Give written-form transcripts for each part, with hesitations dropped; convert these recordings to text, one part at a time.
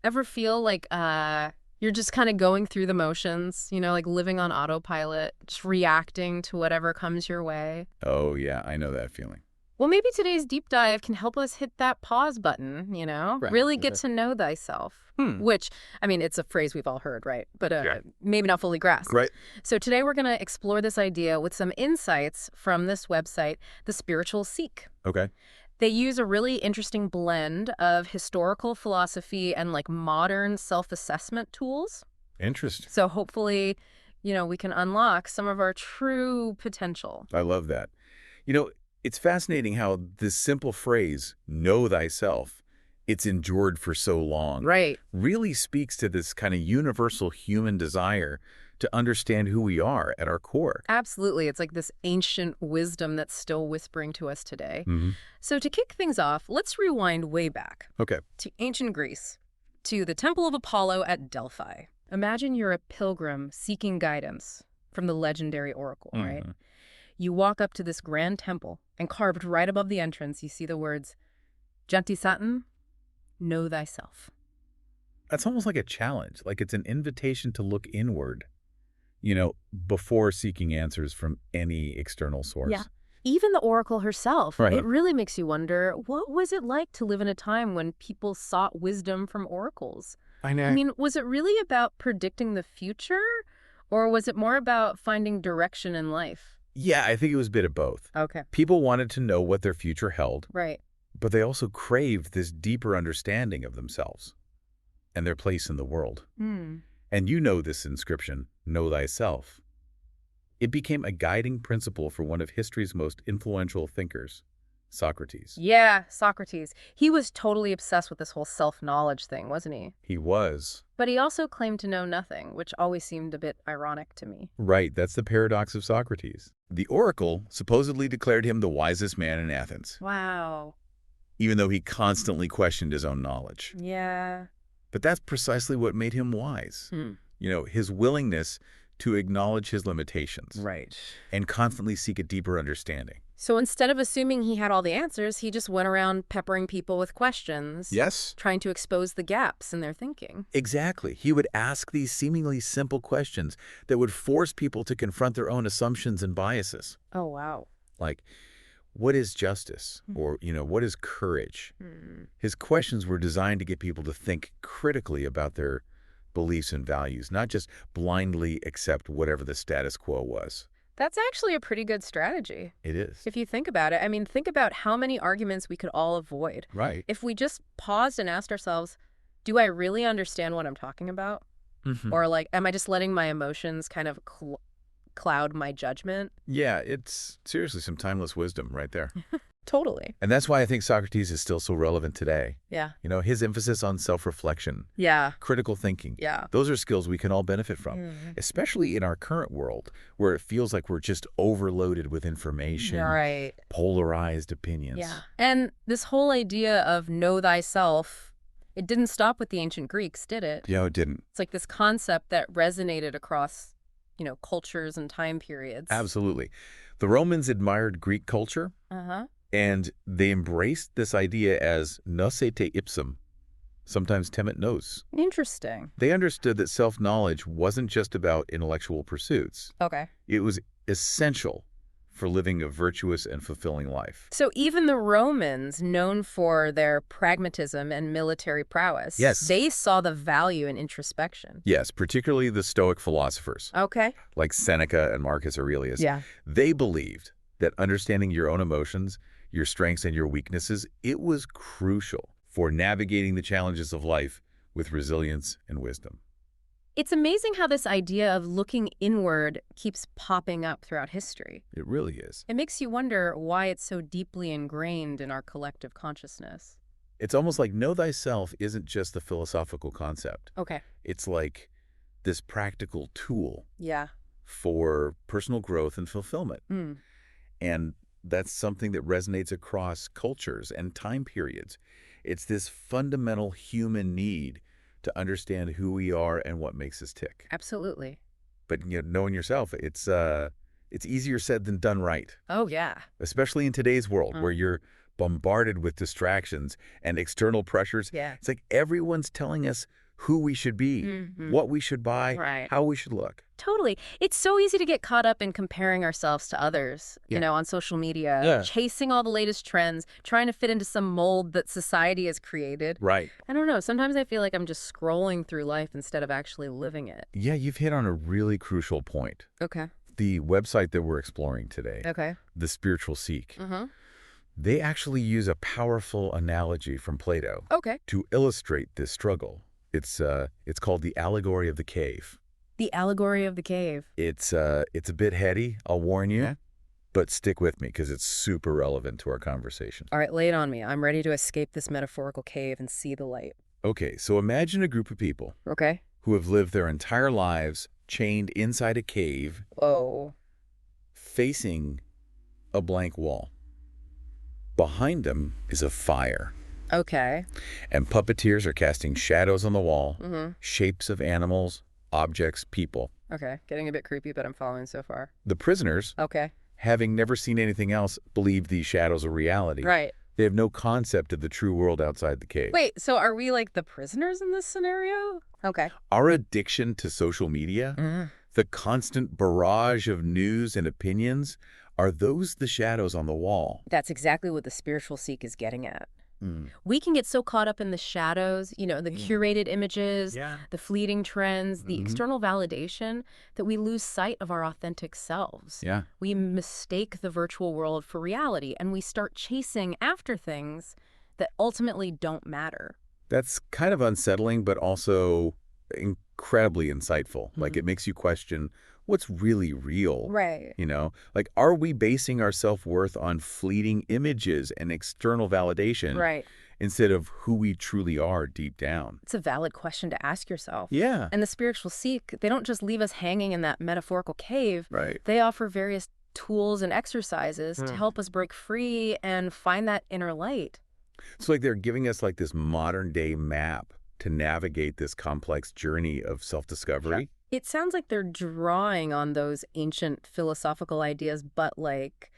Ever feel like you're just kind of going through the motions, like living on autopilot, just reacting to whatever comes your way? Oh, yeah, I know that feeling. Well, maybe today's deep dive can help us hit that pause button, Right. really get Okay. to know thyself. Hmm. Which, I mean, it's a phrase we've all heard, right? But Yeah. maybe not fully grasped. Right. So today we're going to explore this idea with some insights from this website, The Spiritual Seek. Okay. They use a really interesting blend of historical philosophy and like modern self-assessment tools. Interesting. So hopefully, we can unlock some of our true potential. I love that. You know, it's fascinating how this simple phrase, know thyself, it's endured for so long, Right. really speaks to this kind of universal human desire to understand who we are at our core. Absolutely. It's like this ancient wisdom that's still whispering to us today. Mm-hmm. So to kick things off, let's rewind way back Okay. to ancient Greece, to the Temple of Apollo at Delphi. Imagine you're a pilgrim seeking guidance from the legendary oracle, right? Mhm. You walk up to this grand temple, and carved right above the entrance, you see the words, Gnōthi Seauton, know thyself. That's almost like a challenge, like it's an invitation to look inward, before seeking answers from any external source. Yeah. Even the oracle herself, Right. it really makes you wonder, what was it like to live in a time when people sought wisdom from oracles? I know. I mean, was it really about predicting the future, or was it more about finding direction in life? Yeah, I think it was a bit of both. Okay. People wanted to know what their future held, Right. but they also craved this deeper understanding of themselves and their place in the world. Hmm. And you know this inscription, know thyself. It became a guiding principle for one of history's most influential thinkers, Socrates. Yeah, Socrates. He was totally obsessed with this whole self-knowledge thing, wasn't he? He was. But he also claimed to know nothing, which always seemed a bit ironic to me. Right, that's the paradox of Socrates. The oracle supposedly declared him the wisest man in Athens, Wow. even though he constantly questioned his own knowledge. Yeah. But that's precisely what made him wise. Hmm. His willingness to acknowledge his limitations Right. and constantly seek a deeper understanding. So instead of assuming he had all the answers, he just went around peppering people with questions. Yes? Trying to expose the gaps in their thinking. Exactly. He would ask these seemingly simple questions that would force people to confront their own assumptions and biases. Oh, wow. Like, what is justice? Or, what is courage? Hmm. His questions were designed to get people to think critically about their beliefs and values, not just blindly accept whatever the status quo was. That's actually a pretty good strategy. It is. If you think about it, I mean, think about how many arguments we could all avoid. Right. If we just paused and asked ourselves, do I really understand what I'm talking about? Mhm. Or like, am I just letting my emotions kind of cloud my judgment? Yeah, it's seriously some timeless wisdom right there. Totally. And that's why I think Socrates is still so relevant today. Yeah. His emphasis on self-reflection, Yeah. critical thinking. Yeah. Those are skills we can all benefit from, especially in our current world where it feels like we're just overloaded with information, Right. polarized opinions. Yeah. And this whole idea of know thyself, it didn't stop with the ancient Greeks, did it? Yeah, it didn't. It's like this concept that resonated across, cultures and time periods. Absolutely. The Romans admired Greek culture, Uh-huh. and they embraced this idea as Nosce te Ipsum, sometimes temet nos. Interesting. They understood that self-knowledge wasn't just about intellectual pursuits. Okay. It was essential for living a virtuous and fulfilling life. So even the Romans, known for their pragmatism and military prowess, Yes. they saw the value in introspection. Yes, particularly the Stoic philosophers, Okay. like Seneca and Marcus Aurelius. Yeah. They believed that understanding your own emotions, your strengths and your weaknesses, it was crucial for navigating the challenges of life with resilience and wisdom. It's amazing how this idea of looking inward keeps popping up throughout history. It really is. It makes you wonder why it's so deeply ingrained in our collective consciousness. It's almost like know thyself isn't just a philosophical concept. Okay. It's like this practical tool Yeah. for personal growth and fulfillment. Mm. And that's something that resonates across cultures and time periods. It's this fundamental human need to understand who we are and what makes us tick. Absolutely. But knowing yourself, it's easier said than done right, Oh, yeah. especially in today's world where you're bombarded with distractions and external pressures. Yeah. It's like everyone's telling us who we should be, what we should buy, Right. how we should look. Totally. It's so easy to get caught up in comparing ourselves to others, you know, on social media, chasing all the latest trends, trying to fit into some mold that society has created. Right. I don't know. Sometimes I feel like I'm just scrolling through life instead of actually living it. Yeah, you've hit on a really crucial point. Okay. The website that we're exploring today, The Spiritual Seek, they actually use a powerful analogy from Plato to illustrate this struggle. It's called the allegory of the cave. The allegory of the cave. It's a bit heady, I'll warn you, but stick with me because it's super relevant to our conversation. All right, lay it on me. I'm ready to escape this metaphorical cave and see the light. Okay, so imagine a group of people who have lived their entire lives chained inside a cave, facing a blank wall. Behind them is a fire. And puppeteers are casting shadows on the wall, shapes of animals, objects, people. Getting a bit creepy, but I'm following so far. The prisoners, having never seen anything else, believe these shadows are reality. Right. They have no concept of the true world outside the cave. Wait, so are we like the prisoners in this scenario? Our addiction to social media, the constant barrage of news and opinions, are those the shadows on the wall? That's exactly what the spiritual seek is getting at. We can get so caught up in the shadows, you know, the curated images, the fleeting trends, the external validation, that we lose sight of our authentic selves. We mistake the virtual world for reality, and we start chasing after things that ultimately don't matter. That's kind of unsettling, but also incredibly insightful. Like, it makes you question what's really real. Right. You know, like, are we basing our self-worth on fleeting images and external validation instead of who we truly are deep down? It's a valid question to ask yourself. Yeah. And the spiritual seek, they don't just leave us hanging in that metaphorical cave. Right. They offer various tools and exercises to help us break free and find that inner light. So like they're giving us like this modern day map to navigate this complex journey of self-discovery. It sounds like they're drawing on those ancient philosophical ideas, but like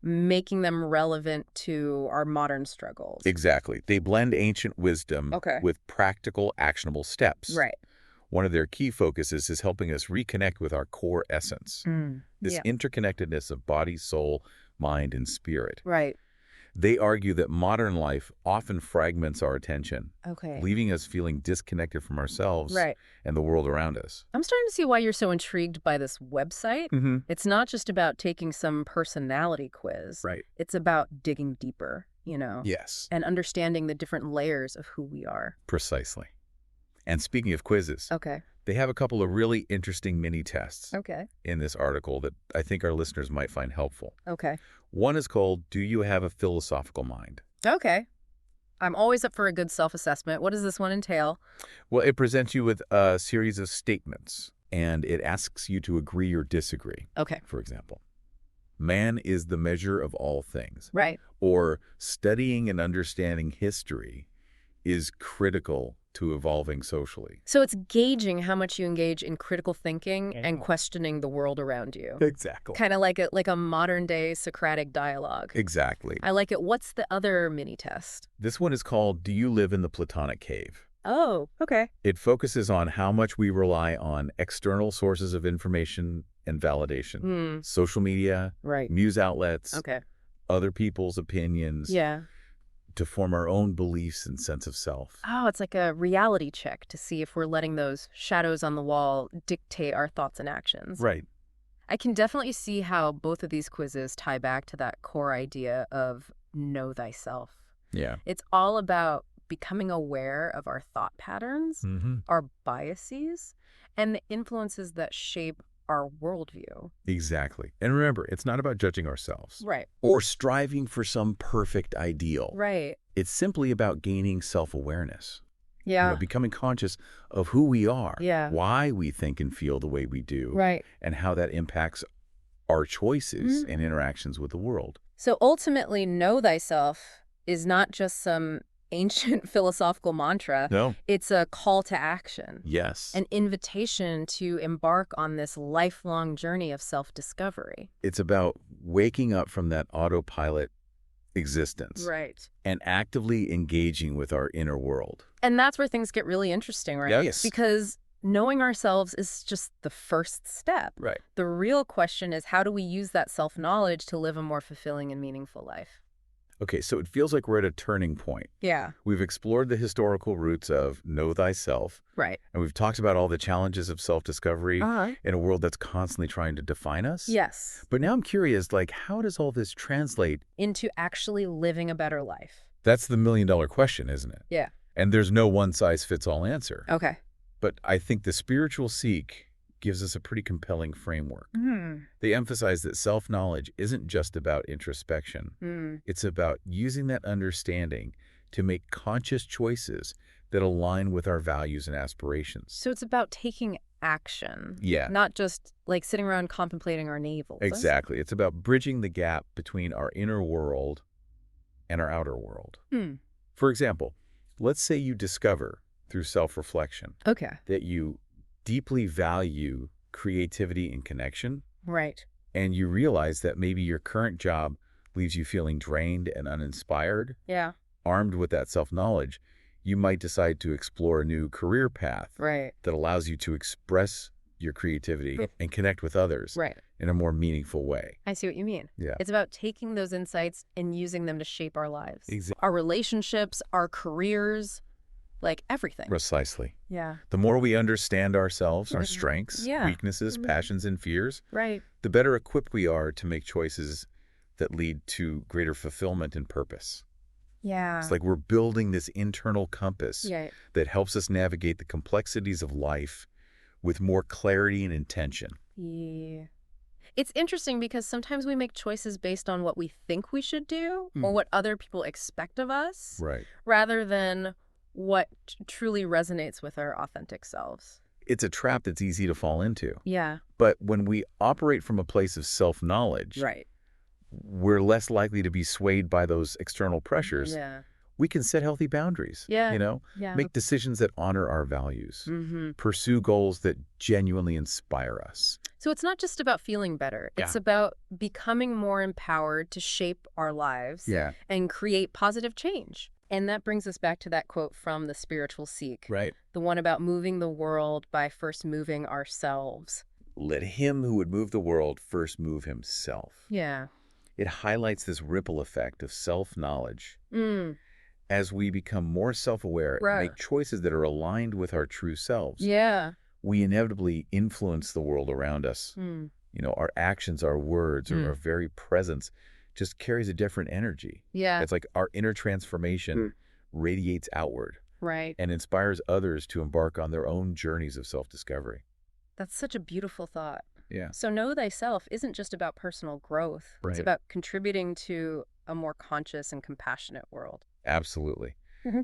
making them relevant to our modern struggles. Exactly. They blend ancient wisdom with practical, actionable steps. Right. One of their key focuses is helping us reconnect with our core essence, this interconnectedness of body, soul, mind, and spirit. Right. They argue that modern life often fragments our attention, leaving us feeling disconnected from ourselves and the world around us. I'm starting to see why you're so intrigued by this website. It's not just about taking some personality quiz. Right. It's about digging deeper, you know? Yes. And understanding the different layers of who we are. Precisely. And speaking of quizzes, they have a couple of really interesting mini tests in this article that I think our listeners might find helpful. One is called, Do You Have a Philosophical Mind? I'm always up for a good self-assessment. What does this one entail? Well, it presents you with a series of statements, and it asks you to agree or disagree. For example, man is the measure of all things. Right. Or studying and understanding history is critical to evolving socially. So it's gauging how much you engage in critical thinking and questioning the world around you. Exactly. Kind of like a modern day Socratic dialogue. Exactly. I like it. What's the other mini test? This one is called, Do You Live in the Platonic Cave? Oh, It focuses on how much we rely on external sources of information and validation. Social media, news outlets, other people's opinions. To form our own beliefs and sense of self. Oh, it's like a reality check to see if we're letting those shadows on the wall dictate our thoughts and actions. Right. I can definitely see how both of these quizzes tie back to that core idea of know thyself. Yeah. It's all about becoming aware of our thought patterns, our biases, and the influences that shape our worldview. Exactly. And remember, it's not about judging ourselves. Right. Or striving for some perfect ideal. Right. It's simply about gaining self-awareness. Yeah. You know, becoming conscious of who we are. Yeah. Why we think and feel the way we do. Right. And how that impacts our choices and interactions with the world. So ultimately, know thyself is not just some ancient philosophical mantra. No. It's a call to action. Yes. An invitation to embark on this lifelong journey of self-discovery. It's about waking up from that autopilot existence. Right. And actively engaging with our inner world. And that's where things get really interesting, right? Yes. Because knowing ourselves is just the first step. Right. The real question is, how do we use that self-knowledge to live a more fulfilling and meaningful life? Okay, so it feels like we're at a turning point. Yeah. We've explored the historical roots of know thyself. Right. And we've talked about all the challenges of self-discovery in a world that's constantly trying to define us. Yes. But now I'm curious, like, how does all this translate into actually living a better life? That's the million-dollar question, isn't it? Yeah. And there's no one-size-fits-all answer. Okay. But I think the spiritual seek gives us a pretty compelling framework. They emphasize that self-knowledge isn't just about introspection. It's about using that understanding to make conscious choices that align with our values and aspirations. So it's about taking action. Yeah. Not just like sitting around contemplating our navels. Exactly. It's about bridging the gap between our inner world and our outer world. For example, let's say you discover through self-reflection that you deeply value creativity and connection. Right. And you realize that maybe your current job leaves you feeling drained and uninspired. Yeah. Armed with that self-knowledge, you might decide to explore a new career path that allows you to express your creativity and connect with others in a more meaningful way. I see what you mean. Yeah. It's about taking those insights and using them to shape our lives. Exactly. Our relationships, our careers, like everything. Precisely. Yeah. The more we understand ourselves, our strengths, weaknesses, passions, and fears, the better equipped we are to make choices that lead to greater fulfillment and purpose. Yeah. It's like we're building this internal compass that helps us navigate the complexities of life with more clarity and intention. Yeah. It's interesting because sometimes we make choices based on what we think we should do or what other people expect of us, rather than what truly resonates with our authentic selves. It's a trap that's easy to fall into. Yeah. But when we operate from a place of self-knowledge, we're less likely to be swayed by those external pressures. Yeah. We can set healthy boundaries, make decisions that honor our values, pursue goals that genuinely inspire us. So it's not just about feeling better. It's about becoming more empowered to shape our lives and create positive change. And that brings us back to that quote from The Spiritual Seek. Right. The one about moving the world by first moving ourselves. Let him who would move the world first move himself. Yeah. It highlights this ripple effect of self-knowledge. As we become more self-aware and make choices that are aligned with our true selves, we inevitably influence the world around us. Our actions, our words, or our very presence just carries a different energy. Yeah. It's like our inner transformation radiates outward. Right. And inspires others to embark on their own journeys of self-discovery. That's such a beautiful thought. Yeah. So know thyself isn't just about personal growth. It's about contributing to a more conscious and compassionate world. Absolutely.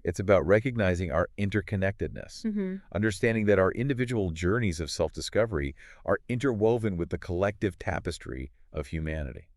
It's about recognizing our interconnectedness, understanding that our individual journeys of self-discovery are interwoven with the collective tapestry of humanity.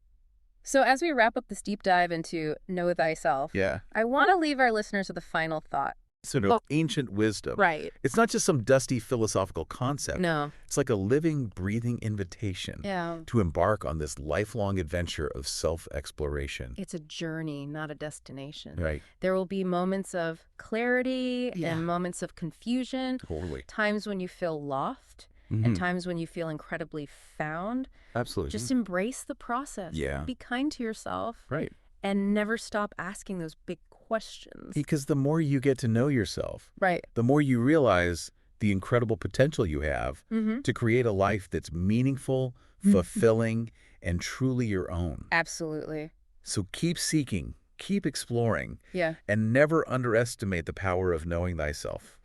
So as we wrap up this deep dive into Know Thyself, I want to leave our listeners with a final thought. Sort of ancient wisdom. Right. It's not just some dusty philosophical concept. No. It's like a living, breathing invitation to embark on this lifelong adventure of self-exploration. It's a journey, not a destination. Right. There will be moments of clarity and moments of confusion. Totally. Times when you feel lost and times when you feel incredibly found. Absolutely. Just embrace the process. Yeah. Be kind to yourself. Right. And never stop asking those big questions. Because the more you get to know yourself, the more you realize the incredible potential you have to create a life that's meaningful, fulfilling, and truly your own. Absolutely. So keep seeking, keep exploring, and never underestimate the power of knowing thyself.